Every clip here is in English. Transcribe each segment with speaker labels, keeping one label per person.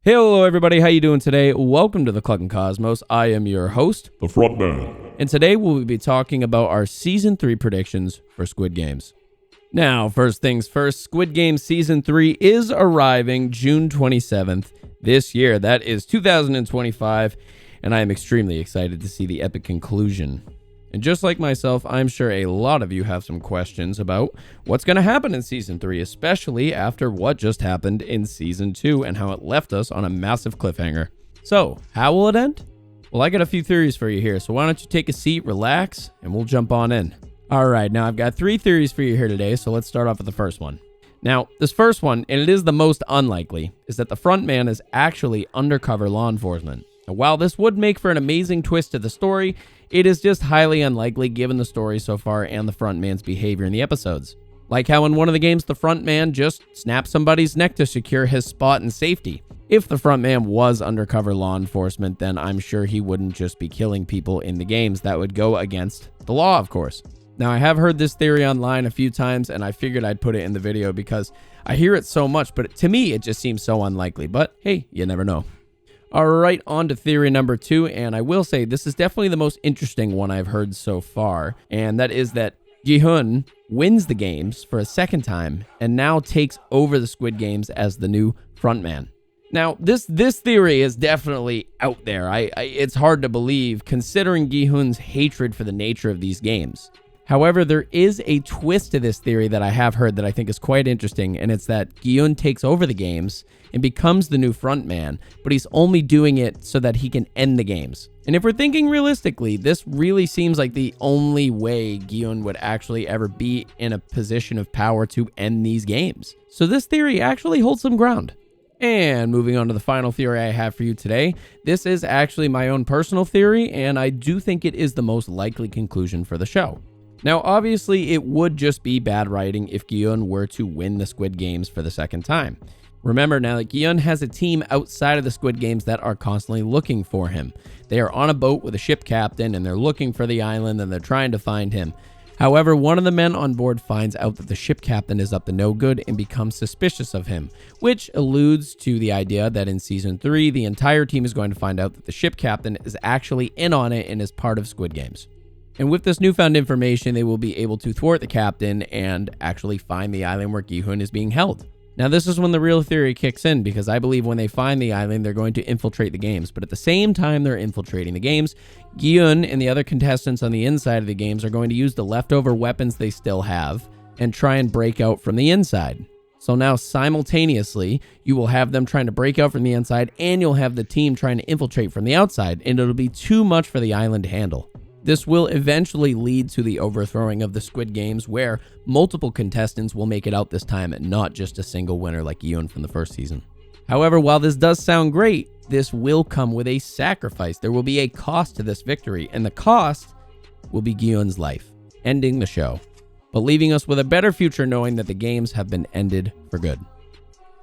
Speaker 1: Hello everybody, how you doing today? Welcome to the Cluckin Cosmos. I am your host,
Speaker 2: The front man.
Speaker 1: and today we'll be talking about our Season 3 predictions for Squid Games. Now, first things first, Squid Game Season 3 is arriving June 27th this year. That is 2025, and I am extremely excited to see the epic conclusion. And just like myself, I'm sure a lot of you have some questions about what's going to happen in Season 3, especially after what just happened in Season 2 and how it left us on a massive cliffhanger. So, how will it end? Well, I got a few theories for you here, so why don't you take a seat, relax, and we'll jump on in. Alright, now I've got 3 theories for you here today, so let's start off with the first one. Now, this first one, and it is the most unlikely, is that the front man is actually undercover law enforcement. And while this would make for an amazing twist to the story, it is just highly unlikely given the story so far and the front man's behavior in the episodes. Like how in one of the games, the front man just snapped somebody's neck to secure his spot and safety. If the front man was undercover law enforcement, then I'm sure he wouldn't just be killing people in the games. That would go against the law, of course. Now, I have heard this theory online a few times, and I figured I'd put it in the video because I hear it so much, but to me, it just seems so unlikely. But hey, you never know. All right, on to theory number 2, and I will say this is definitely the most interesting one I've heard so far, and that is that Gi-hun wins the games for a second time and now takes over the Squid Games as the new frontman. Now, this theory is definitely out there. It's hard to believe considering Gi-hun's hatred for the nature of these games. However, there is a twist to this theory that I have heard that I think is quite interesting, and it's that Gi-hun takes over the games and becomes the new frontman, but he's only doing it so that he can end the games. And if we're thinking realistically, this really seems like the only way Gi-hun would actually ever be in a position of power to end these games. So this theory actually holds some ground. And moving on to the final theory I have for you today, this is actually my own personal theory, and I do think it is the most likely conclusion for the show. Now, obviously, it would just be bad writing if Gi-hun were to win the Squid Games for the second time. Remember now that Gi-hun has a team outside of the Squid Games that are constantly looking for him. They are on a boat with a ship captain, and they're looking for the island, and they're trying to find him. However, one of the men on board finds out that the ship captain is up to no good and becomes suspicious of him, which alludes to the idea that in Season 3, the entire team is going to find out that the ship captain is actually in on it and is part of Squid Games. And with this newfound information, they will be able to thwart the captain and actually find the island where Gi-hun is being held. Now, this is when the real theory kicks in, because I believe when they find the island, they're going to infiltrate the games. But at the same time they're infiltrating the games, Gi-hun and the other contestants on the inside of the games are going to use the leftover weapons they still have and try and break out from the inside. So now simultaneously, you will have them trying to break out from the inside, and you'll have the team trying to infiltrate from the outside, and it'll be too much for the island to handle. This will eventually lead to the overthrowing of the Squid Games, where multiple contestants will make it out this time and not just a single winner like Gi-hun from the first season. However, while this does sound great, this will come with a sacrifice. There will be a cost to this victory, and the cost will be Gi-hun's life, ending the show, but leaving us with a better future knowing that the games have been ended for good.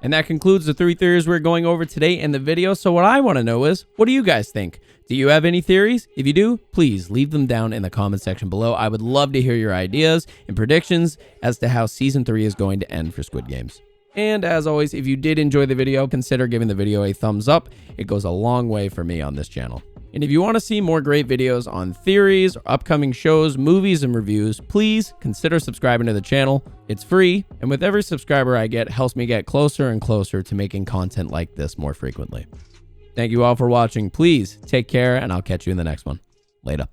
Speaker 1: And that concludes the 3 theories we're going over today in the video. So what I want to know is, what do you guys think? Do you have any theories? If you do, please leave them down in the comment section below. I would love to hear your ideas and predictions as to how Season 3 is going to end for Squid Games. And as always, if you did enjoy the video, consider giving the video a thumbs up. It goes a long way for me on this channel. And if you want to see more great videos on theories, upcoming shows, movies, and reviews, please consider subscribing to the channel. It's free, and with every subscriber I get, helps me get closer and closer to making content like this more frequently. Thank you all for watching. Please take care, and I'll catch you in the next one. Later.